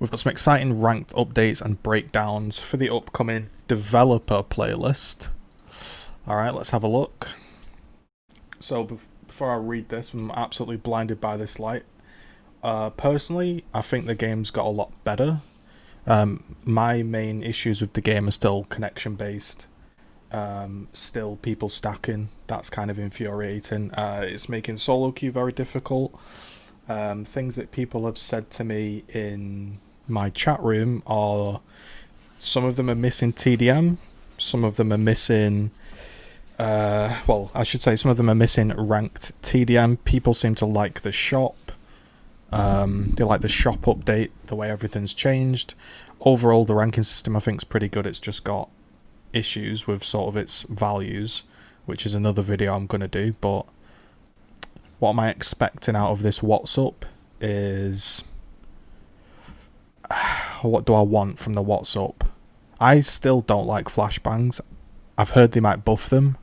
We've got some exciting ranked updates and breakdowns for the upcoming developer playlist. Alright, let's have a look. So before I read this, I'm absolutely blinded by this light. Personally, I think the game's got a lot better. My main issues with the game are still connection based. Still people stacking. That's kind of infuriating. It's making solo queue very difficult. Things that people have said to me in my chat room are some of them are missing TDM, some of them are missing I should say some of them are missing ranked TDM. People seem to like the shop. They like the shop update, the way everything's changed. Overall, the ranking system I think is pretty good. It's just got issues with sort of its values, which is another video I'm going to do. But what am I expecting out of this What's Up is... what do I want from the What's Up? I still don't like flashbangs. I've heard they might buff them.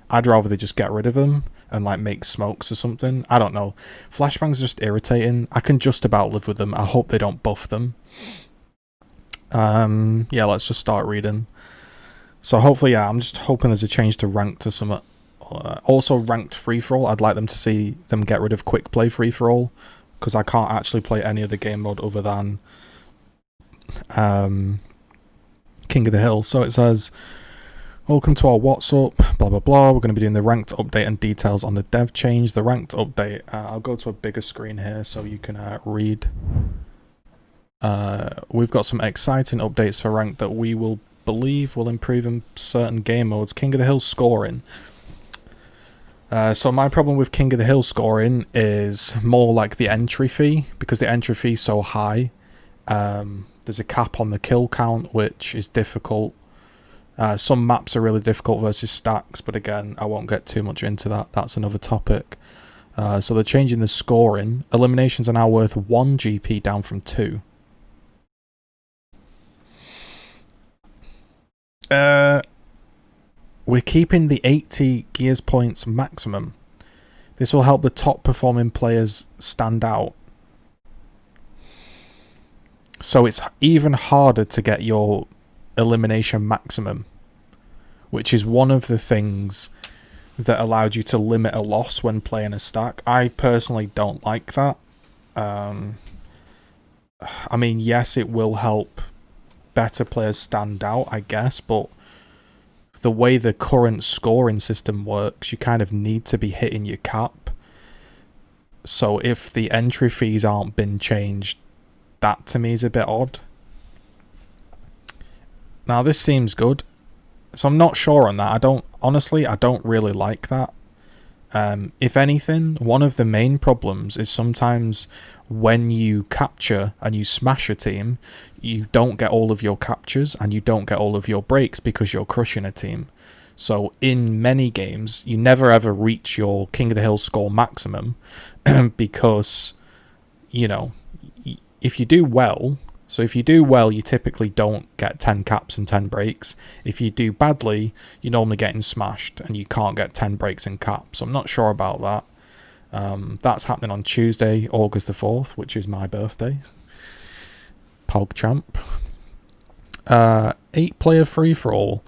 I'd rather they just get rid of them and like make smokes or something. I don't know. Flashbangs are just irritating. I can just about live with them. I hope they don't buff them. Yeah, let's just start reading. So hopefully, yeah, I'm just hoping there's a change to ranked to some... also ranked free-for-all. I'd like them to see them get rid of quick play free-for-all, because I can't actually play any other game mode other than King of the Hill. So it says... Welcome to our What's Up, blah blah blah. We're going to be doing the ranked update and details on the dev change. The ranked update, I'll go to a bigger screen here so you can read. We've got some exciting updates for ranked that we will believe will improve in certain game modes. King of the Hill scoring. So my problem with King of the Hill scoring is more like the entry fee, because the entry fee is so high. There's a cap on the kill count, which is difficult. Some maps are really difficult versus stacks, but again, I won't get too much into that. That's another topic. So they're changing the scoring. Eliminations are now worth 1 GP down from 2. We're keeping the 80 gears points maximum. This will help the top performing players stand out. So it's even harder to get your elimination maximum, which is one of the things that allowed you to limit a loss when playing a stack. I personally don't like that. I mean, yes, it will help better players stand out, I guess, but the way the current scoring system works, you kind of need to be hitting your cap. So if the entry fees aren't been changed, that to me is a bit odd. Now this seems good, so I'm not sure on that. I don't really like that. If anything, one of the main problems is sometimes when you capture and you smash a team, you don't get all of your captures and you don't get all of your breaks because you're crushing a team. So in many games, you never ever reach your King of the Hill score maximum because, you know, if you do well... So if you do well, you typically don't get 10 caps and 10 breaks. If you do badly, you're normally getting smashed and you can't get 10 breaks and caps. So I'm not sure about that. That's happening on Tuesday, August the 4th, which is my birthday. PogChamp. 8-player free-for-all.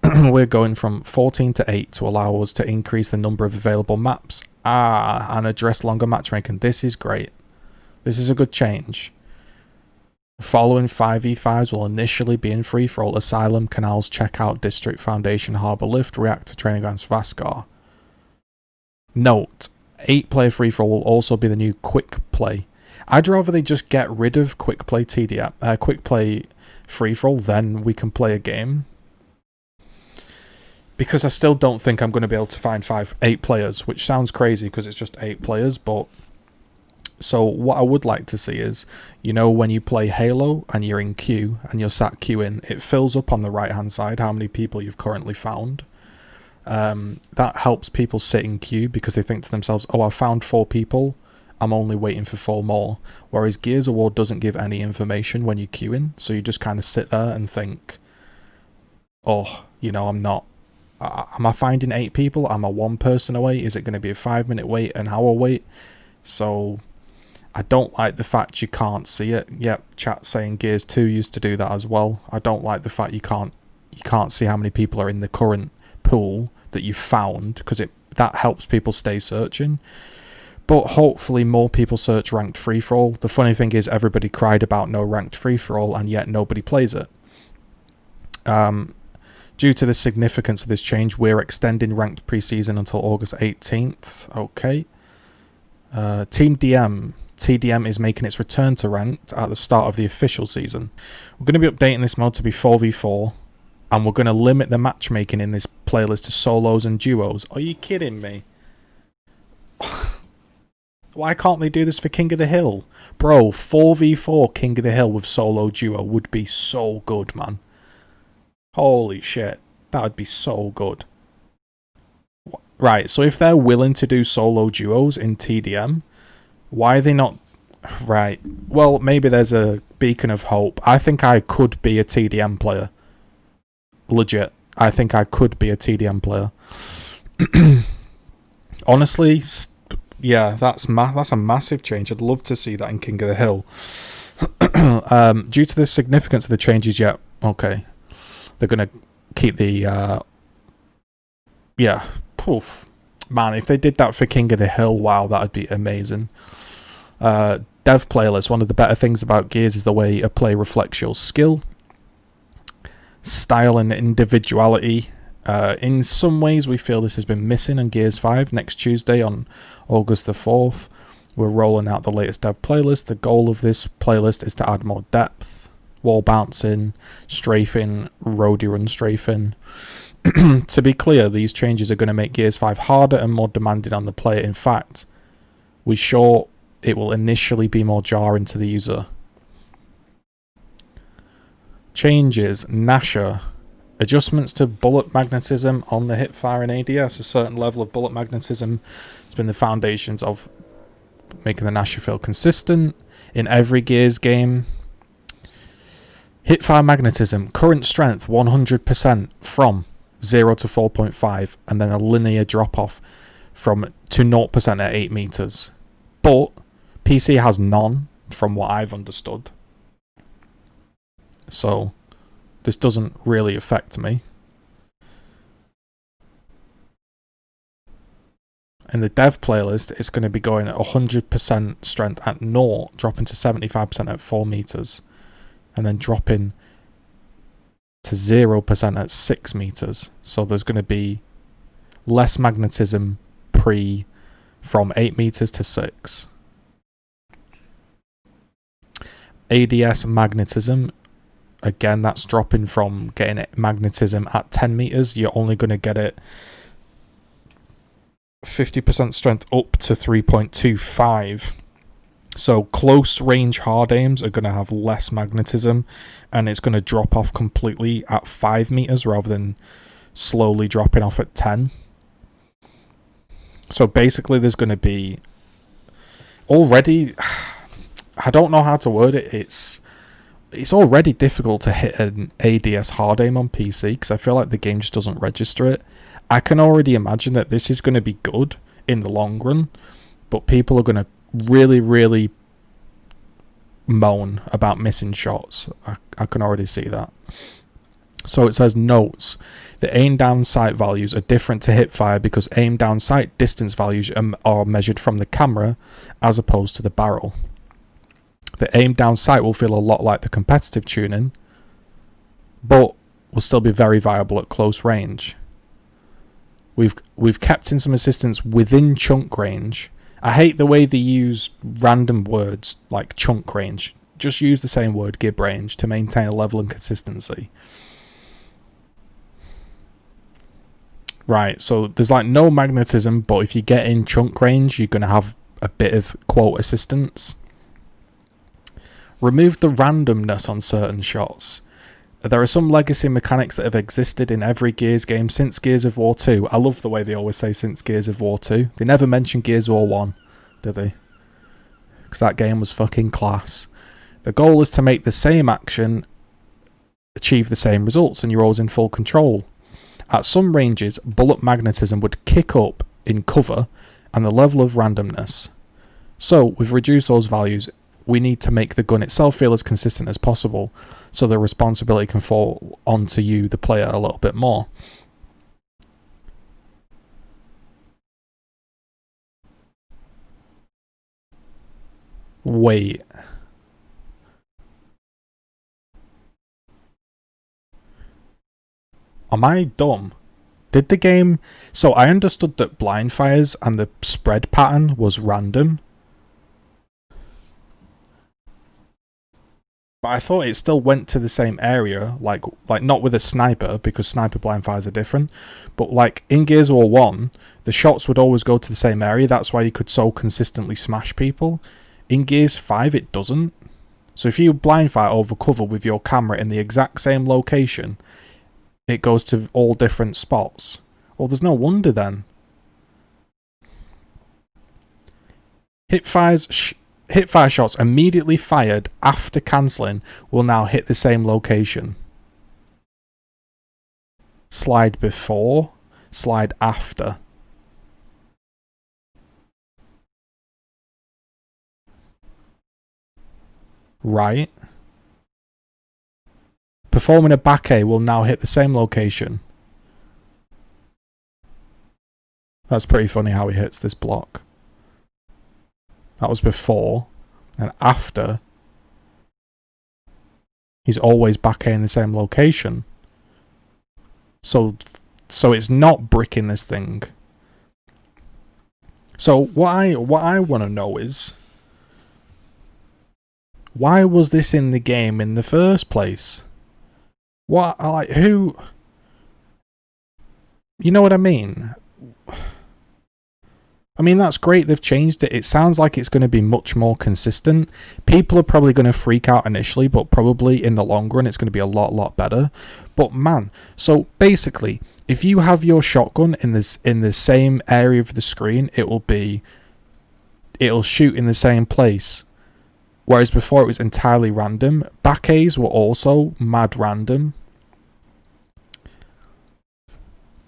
We're going from 14 to 8 to allow us to increase the number of available maps. And address longer matchmaking. This is great. This is a good change. Following 5v5s will initially be in free-for-all: Asylum, Canals, Checkout, District, Foundation, Harbour Lift, Reactor, Training Grounds, Vaskar. Note, 8-player free-for-all will also be the new quick play. I'd rather they just get rid of quick play TDM, quick play free-for-all, then we can play a game. Because I still don't think I'm going to be able to find 8 players, which sounds crazy because it's just 8 players, but... So what I would like to see is, you know, when you play Halo and you're in queue and you're sat queuing, it fills up on the right hand side how many people you've currently found. That helps people sit in queue because they think to themselves, oh, I found 4 people, I'm only waiting for 4 more. Whereas Gears of War doesn't give any information when you're queuing, so you just kind of sit there and think, oh, you know, am I finding 8 people? Am I 1 person away? Is it going to be a 5-minute wait, an hour wait? So... I don't like the fact you can't see it. Yep, chat saying Gears 2 used to do that as well. I don't like the fact you can't see how many people are in the current pool that you found, because that helps people stay searching. But hopefully more people search ranked free-for-all. The funny thing is everybody cried about no ranked free-for-all, and yet nobody plays it. Due to the significance of this change, we're extending ranked preseason until August 18th. Okay. Team DM. TDM is making its return to ranked at the start of the official season. We're going to be updating this mode to be 4v4, and we're going to limit the matchmaking in this playlist to solos and duos. Are you kidding me? Why can't they do this for King of the Hill? Bro, 4v4 King of the Hill with solo duo would be so good, man. Holy shit. That would be so good. Right, so if they're willing to do solo duos in TDM, why are they not... Right, well, maybe there's a beacon of hope. I think I could be a TDM player. Legit. I think I could be a TDM player. Honestly... Yeah, that's a massive change. I'd love to see that in King of the Hill. Due to the significance of the changes, yeah, okay. They're going to keep the... yeah, poof. Man, if they did that for King of the Hill, wow, that would be amazing. Dev playlist. One of the better things about Gears is the way a play reflects your skill, style, and individuality. In some ways, we feel this has been missing in Gears 5. Next Tuesday, on August the 4th, we're rolling out the latest dev playlist. The goal of this playlist is to add more depth, wall bouncing, strafing, roadie run strafing. To be clear, these changes are going to make Gears 5 harder and more demanding on the player. In fact, we're sure it will initially be more jarring to the user. Changes. Nasher. Adjustments to bullet magnetism on the hipfire and ADS. A certain level of bullet magnetism has been the foundations of making the Nasher feel consistent in every Gears game. Hipfire magnetism. Current strength 100% from 0 to 4.5, and then a linear drop off to 0% at 8 meters. But PC has none, from what I've understood. So this doesn't really affect me. In the dev playlist, it's going to be going at 100% strength at 0, dropping to 75% at 4 meters, and then dropping to 0% at 6 meters. So there's going to be less magnetism from 8 meters to 6. ADS magnetism. Again, that's dropping from getting magnetism at 10 meters. You're only going to get it 50% strength up to 3.25. So close range hard aims are going to have less magnetism, and it's going to drop off completely at 5 meters rather than slowly dropping off at 10. So basically there's going to be already... I don't know how to word it. It's already difficult to hit an ADS hard aim on PC because I feel like the game just doesn't register it. I can already imagine that this is going to be good in the long run, but people are going to really, really moan about missing shots. I can already see that. So it says notes. The aim down sight values are different to hipfire because aim down sight distance values are measured from the camera as opposed to the barrel. The aim down sight will feel a lot like the competitive tuning, but will still be very viable at close range. We've kept in some assistance within chunk range. I hate the way they use random words like chunk range. Just use the same word, Gib range, to maintain a level and consistency. Right, so there's like no magnetism, but if you get in chunk range, you're going to have a bit of quote assistance. Remove the randomness on certain shots. There are some legacy mechanics that have existed in every Gears game since Gears of War 2. I love the way they always say since Gears of War 2. They never mention Gears of War 1, do they? Because that game was fucking class. The goal is to make the same action achieve the same results, and you're always in full control. At some ranges, bullet magnetism would kick up in cover, and the level of randomness So we've reduced those values. We need to make the gun itself feel as consistent as possible, so the responsibility can fall onto you, the player, a little bit more. Wait. Am I dumb? Did the game... So I understood that blind fires and the spread pattern was random. But I thought it still went to the same area, like not with a sniper, because sniper blind fires are different. But like in Gears of War 1, the shots would always go to the same area. That's why you could so consistently smash people. In Gears 5, it doesn't. So if you blind fire over cover with your camera in the exact same location, it goes to all different spots. Well, there's no wonder then. Hipfire shots immediately fired after cancelling will now hit the same location. Slide before, slide after. Right. Performing a back A will now hit the same location. That's pretty funny how he hits this block. That was before. And after, he's always back A in the same location. So it's not bricking this thing. So what I want to know is, why was this in the game in the first place? What, like, who... You know what I mean? I mean, that's great they've changed it. It sounds like it's going to be much more consistent. People are probably going to freak out initially, but probably in the long run it's going to be a lot better. But man, so basically, if you have your shotgun in the same area of the screen, it'll shoot in the same place. Whereas before it was entirely random. Back A's were also mad random.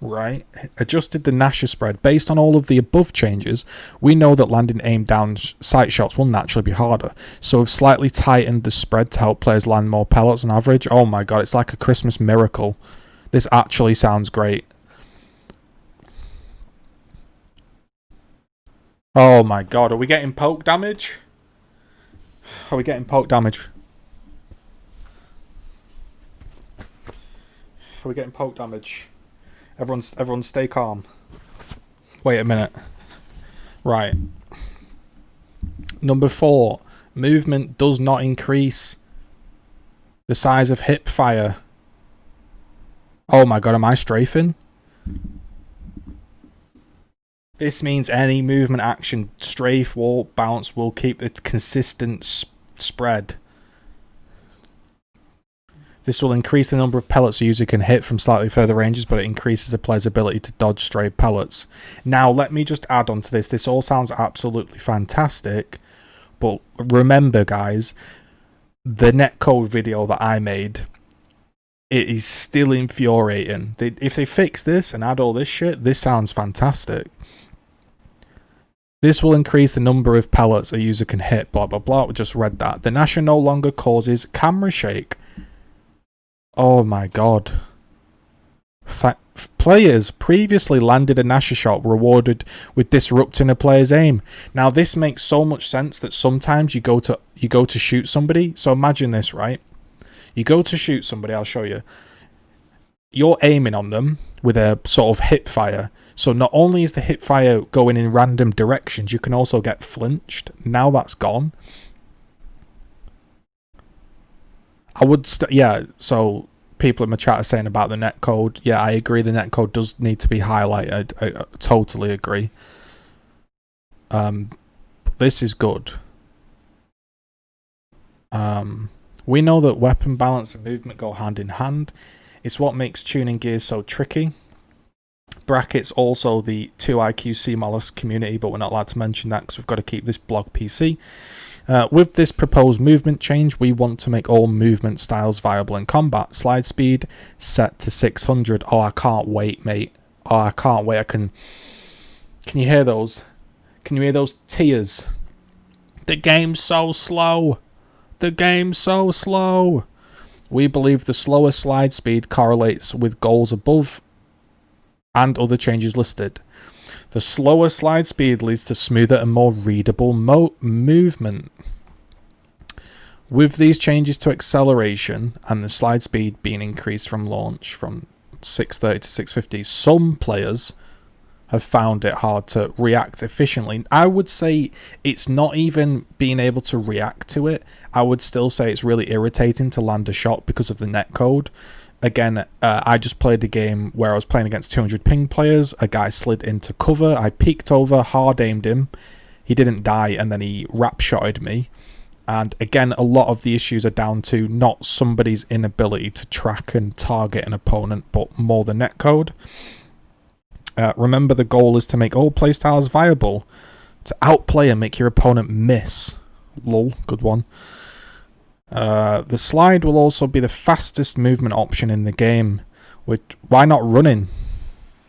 Right. Adjusted the Nasher spread. Based on all of the above changes, we know that landing aim down sight shots will naturally be harder. So we've slightly tightened the spread to help players land more pellets on average. Oh my god, it's like a Christmas miracle. This actually sounds great. Oh my god, are we getting poke damage? Are we getting poke damage? Are we getting poke damage? Everyone stay calm. Wait a minute. Right. Number 4. Movement does not increase the size of hip fire. Oh my god, am I strafing? This means any movement action, strafe, warp, bounce, will keep the consistent spread. This will increase the number of pellets a user can hit from slightly further ranges, but it increases the player's ability to dodge stray pellets. Now, let me just add on to this. This all sounds absolutely fantastic, but remember, guys, the netcode video that I made, it is still infuriating. If they fix this and add all this shit, this sounds fantastic. This will increase the number of pellets a user can hit, blah, blah, blah. We just read that. The Nasher no longer causes camera shake. Oh my god. Players previously landed a Nasher shot rewarded with disrupting a player's aim. Now this makes so much sense that sometimes you go to shoot somebody. So imagine this, right? You go to shoot somebody, I'll show you. You're aiming on them with a sort of hip fire. So not only is the hip fire going in random directions, you can also get flinched. Now that's gone. I would, yeah, so people in my chat are saying about the netcode. Yeah, I agree, the netcode does need to be highlighted. I totally agree. This is good. We know that weapon balance and movement go hand in hand. It's what makes tuning gears so tricky. Brackets also the 2IQ CMOLUS community, but we're not allowed to mention that because we've got to keep this blog PC. With this proposed movement change, we want to make all movement styles viable in combat. Slide speed set to 600. Oh, I can't wait, mate. Oh, I can't wait. Can you hear those? Can you hear those tears? The game's so slow. The game's so slow. We believe the slower slide speed correlates with goals above and other changes listed. The slower slide speed leads to smoother and more readable movement. With these changes to acceleration and the slide speed being increased from launch from 630 to 650, some players have found it hard to react efficiently. I would say it's not even being able to react to it. I would still say it's really irritating to land a shot because of the netcode. Again, I just played a game where I was playing against 200 ping players. A guy slid into cover. I peeked over, hard aimed him. He didn't die, and then he rap shotted me. And again, a lot of the issues are down to not somebody's inability to track and target an opponent, but more the netcode. Remember, the goal is to make all playstyles viable, to outplay and make your opponent miss. Lol, good one. The slide will also be the fastest movement option in the game. Why not running?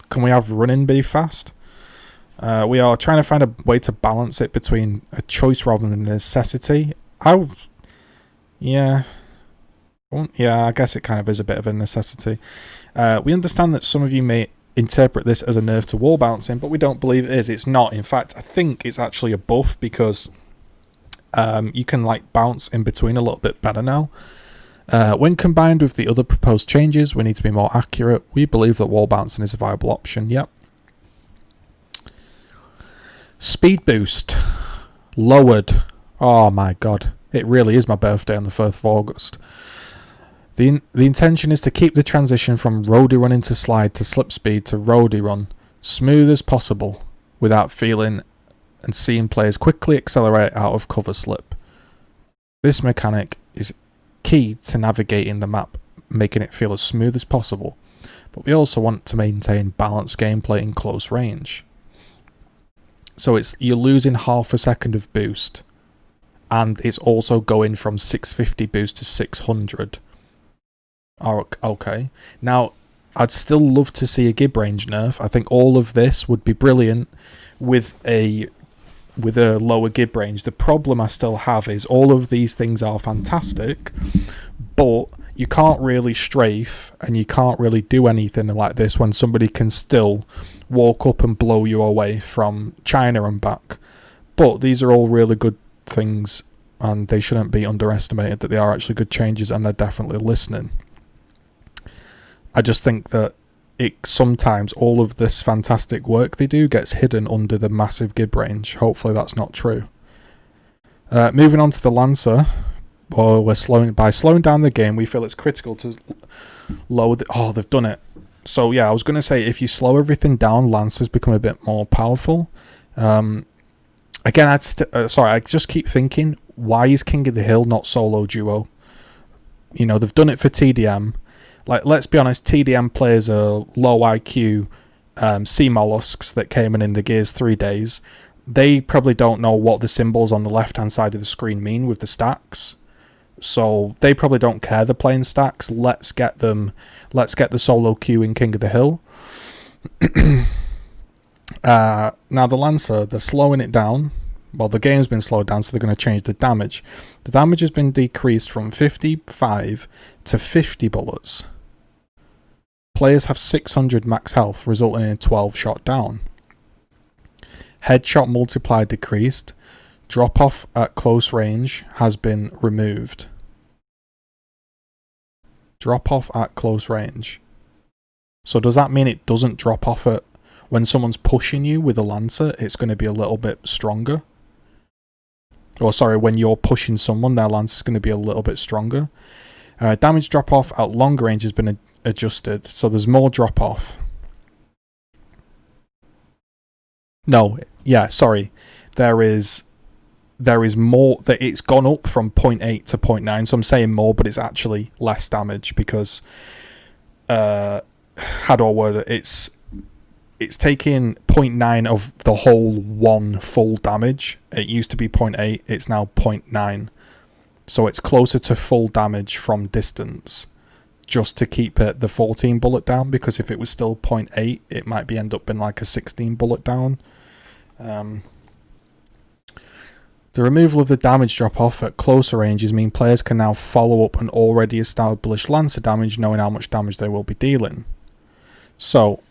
Can we have running be fast? We are trying to find a way to balance it between a choice rather than a necessity. Yeah, I guess it kind of is a bit of a necessity. We understand that some of you may interpret this as a nerf to wall bouncing, but we don't believe it is. It's not. In fact, I think it's actually a buff because you can like bounce in between a little bit better now. When combined with the other proposed changes, we need to be more accurate. We believe that wall bouncing is a viable option. Yep. Speed boost lowered. Oh my god, it really is my birthday on the 1st of August. The intention is to keep the transition from roadie run into slide to slip speed to roadie run smooth as possible without feeling and seeing players quickly accelerate out of cover slip. This mechanic is key to navigating the map, making it feel as smooth as possible, but we also want to maintain balanced gameplay in close range. So you're losing half a second of boost, and it's also going from 650 boost to 600. Okay. Now, I'd still love to see a Gib Range Nerf. I think all of this would be brilliant with a lower Gib range. The problem I still have is all of these things are fantastic, but you can't really strafe and you can't really do anything like this when somebody can still walk up and blow you away from China and back. But these are all really good things, and they shouldn't be underestimated that they are actually good changes, and they're definitely listening. I just think that sometimes all of this fantastic work they do gets hidden under the massive Gib range. Hopefully that's not true. Moving on to the Lancer. Well, by slowing down the game, we feel it's critical to lower the... Oh, they've done it. So yeah, I was going to say, if you slow everything down, Lancers become a bit more powerful. Again, I just keep thinking, why is King of the Hill not solo duo? You know, they've done it for TDM. Like, let's be honest, TDM players are low IQ sea mollusks that came in the Gears 3 days. They probably don't know what the symbols on the left-hand side of the screen mean with the stacks. So they probably don't care they're playing stacks. Let's get the solo queue in King of the Hill. Now the Lancer, they're slowing it down. Well, the game's been slowed down, so they're going to change the damage. The damage has been decreased from 55 to 50 bullets. Players have 600 max health, resulting in a 12 shot down. Headshot multiply decreased. Drop off at close range has been removed. Drop off at close range. So does that mean it doesn't drop off at when someone's pushing you with a Lancer? It's going to be a little bit stronger. Or sorry, when you're pushing someone, their Lancer is going to be a little bit stronger. Damage drop off at longer range has been adjusted, so there's more drop off. No, yeah, sorry. There is more, that it's gone up from 0.8 to 0.9, so I'm saying more, but it's actually less damage because how do I word it? It's taking 0.9 of the whole one full damage. It used to be 0.8, it's now 0.9. So it's closer to full damage from distance, just to keep it the 14 bullet down, because if it was still 0.8, it might be end up being like a 16 bullet down. The removal of the damage drop-off at closer ranges mean players can now follow up an already established Lancer damage, knowing how much damage they will be dealing. So,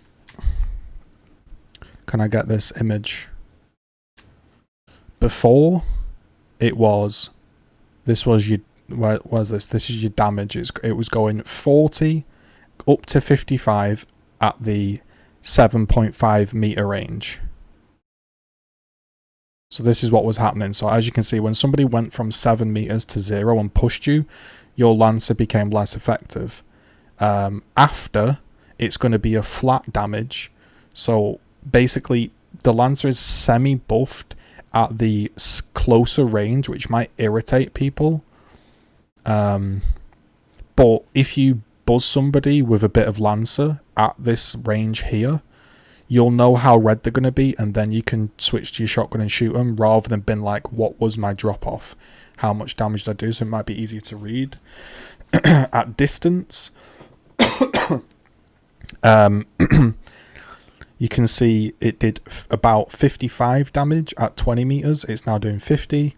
can I get this image? Before, it was... This was your... Where was this? This is your damage. It was going 40 up to 55 at the 7.5 meter range. So this is what was happening. So as you can see, when somebody went from 7 meters to 0 and pushed you, your Lancer became less effective. After, it's going to be a flat damage. So basically, the Lancer is semi-buffed at the closer range, which might irritate people. But if you buzz somebody with a bit of Lancer at this range here, you'll know how red they're going to be, and then you can switch to your shotgun and shoot them, rather than being like, what was my drop-off? How much damage did I do? So it might be easier to read. At distance, you can see it did about 55 damage at 20 meters. It's now doing 50.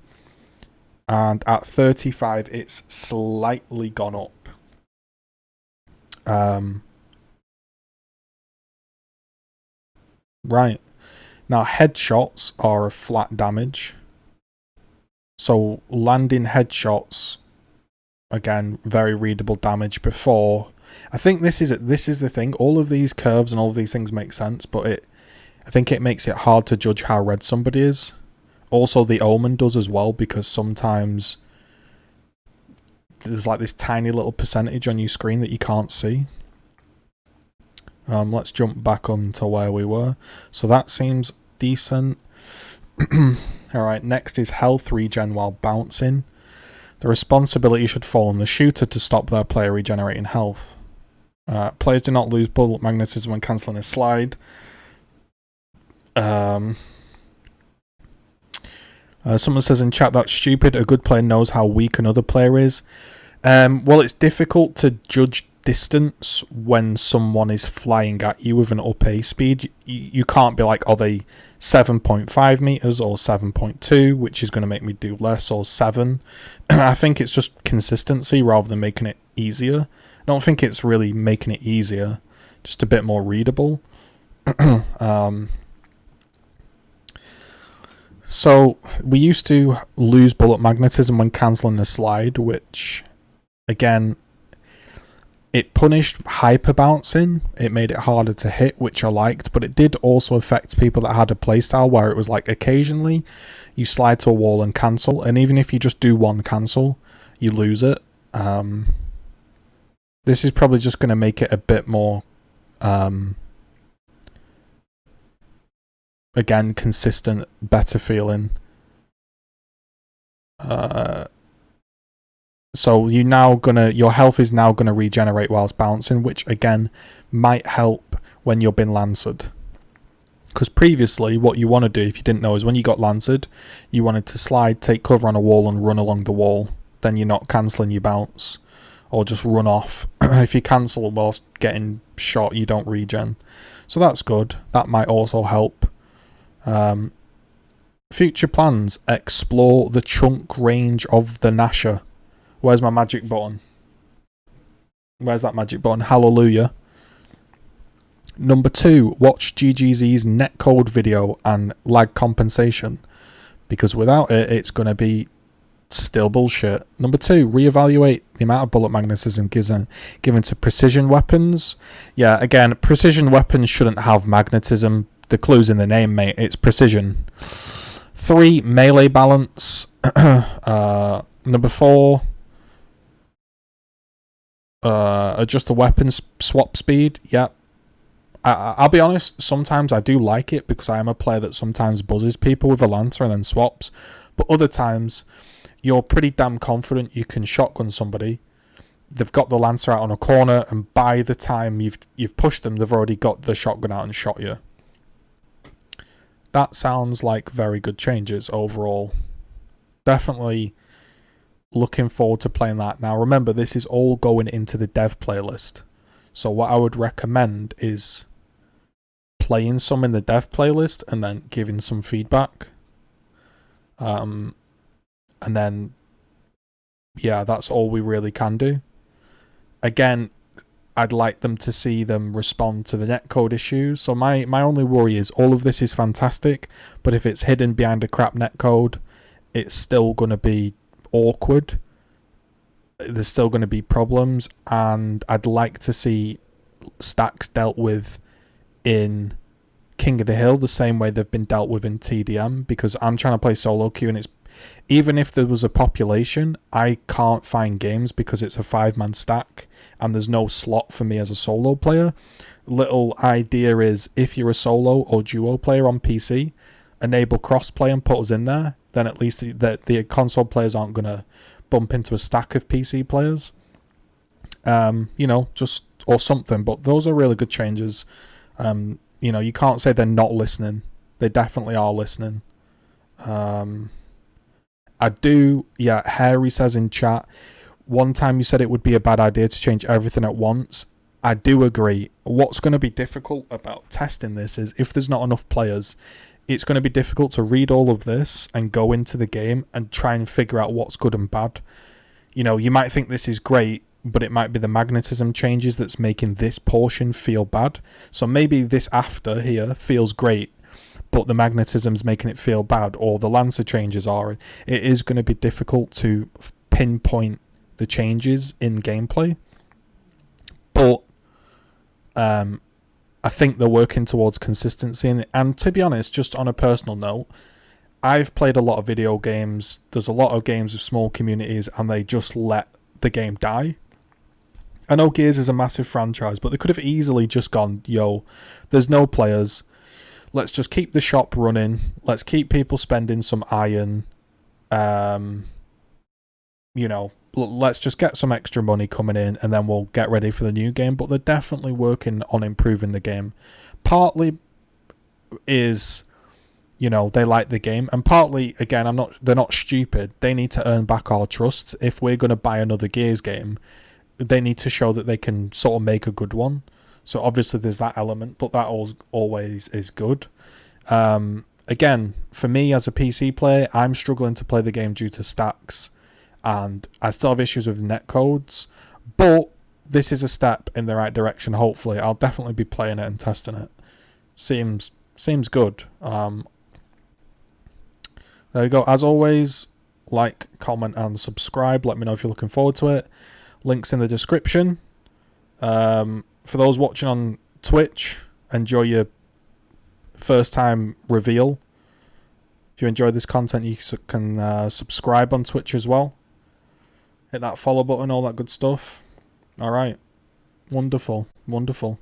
And at 35, it's slightly gone up. Right. Now, headshots are a flat damage. So, landing headshots, again, very readable damage before. I think this is the thing. All of these curves and all of these things make sense, but I think it makes it hard to judge how red somebody is. Also, the Omen does as well, because sometimes there's like this tiny little percentage on your screen that you can't see. Let's jump back on to where we were. So that seems decent. Alright, next is health regen while bouncing. The responsibility should fall on the shooter to stop their player regenerating health. Players do not lose bullet magnetism when cancelling a slide. Someone says in chat, that's stupid. A good player knows how weak another player is. Well, it's difficult to judge distance when someone is flying at you with an up A speed. You can't be like, are they 7.5 meters or 7.2, which is going to make me do less, or 7. I think it's just consistency rather than making it easier. I don't think it's really making it easier, just a bit more readable. So we used to lose bullet magnetism when cancelling a slide, which again, it punished hyper bouncing. It made it harder to hit, which I liked, but it did also affect people that had a playstyle where it was like occasionally you slide to a wall and cancel, and even if you just do one cancel, you lose it. This is probably just going to make it a bit more again, consistent, better feeling. So your health is now gonna regenerate whilst bouncing, which again might help when you're being lancered. Because previously, what you want to do, if you didn't know, is when you got lancered, you wanted to slide, take cover on a wall, and run along the wall. Then you're not cancelling your bounce, or just run off. If you cancel whilst getting shot, you don't regen. So that's good. That might also help. Future plans: explore the chunk range of the Nasher. Where's my magic button? Where's that magic button? Hallelujah. Number 2, watch GGZII's netcode video and lag compensation, because without it, it's going to be still bullshit. Number 2, reevaluate the amount of bullet magnetism given to precision weapons. Yeah, again, precision weapons shouldn't have magnetism. The clue's in the name, mate. It's precision. 3, melee balance. Number 4, adjust the weapon swap speed. Yep. I'll be honest, sometimes I do like it because I am a player that sometimes buzzes people with a Lancer and then swaps. But other times, you're pretty damn confident you can shotgun somebody. They've got the Lancer out on a corner, and by the time you've pushed them, they've already got the shotgun out and shot you. That sounds like very good changes overall. Definitely looking forward to playing that. Now remember, this is all going into the dev playlist. So what I would recommend is playing some in the dev playlist and then giving some feedback. and then yeah, that's all we really can do. Again, I'd like them to see them respond to the netcode issues. So my only worry is all of this is fantastic, but if it's hidden behind a crap netcode, it's still going to be awkward. There's still going to be problems, and I'd like to see stacks dealt with in King of the Hill the same way they've been dealt with in TDM, because I'm trying to play solo queue, and it's even if there was a population, I can't find games because it's a 5-man stack and there's no slot for me as a solo player. Little idea is, if you're a solo or duo player on PC, enable crossplay and put us in there, then at least the console players aren't going to bump into a stack of PC players. You know, just, or something. But those are really good changes. You know, you can't say they're not listening. They definitely are listening. I do, yeah, Harry says in chat, one time you said it would be a bad idea to change everything at once. I do agree. What's going to be difficult about testing this is if there's not enough players, it's going to be difficult to read all of this and go into the game and try and figure out what's good and bad. You know, you might think this is great, but it might be the magnetism changes that's making this portion feel bad. So maybe this after here feels great, but the magnetism's making it feel bad, or the Lancer changes are. It is going to be difficult to pinpoint the changes in gameplay. But I think they're working towards consistency. And to be honest, just on a personal note, I've played a lot of video games. There's a lot of games with small communities, and they just let the game die. I know Gears is a massive franchise, but they could have easily just gone, yo, there's no players. Let's just keep the shop running. Let's keep people spending some iron. You know, let's just get some extra money coming in, and then we'll get ready for the new game. But they're definitely working on improving the game. Partly is, you know, they like the game, and partly, again, they're not stupid. They need to earn back our trust. If we're going to buy another Gears game, they need to show that they can sort of make a good one. So obviously there's that element, but that always is good. Again, for me as a PC player, I'm struggling to play the game due to stacks, and I still have issues with netcodes, but this is a step in the right direction, hopefully. I'll definitely be playing it and testing it. Seems good. There you go. As always, like, comment, and subscribe. Let me know if you're looking forward to it. Links in the description. For those watching on Twitch, enjoy your first time reveal. If you enjoy this content, you can subscribe on Twitch as well. Hit that follow button, all that good stuff. Alright. Wonderful. Wonderful.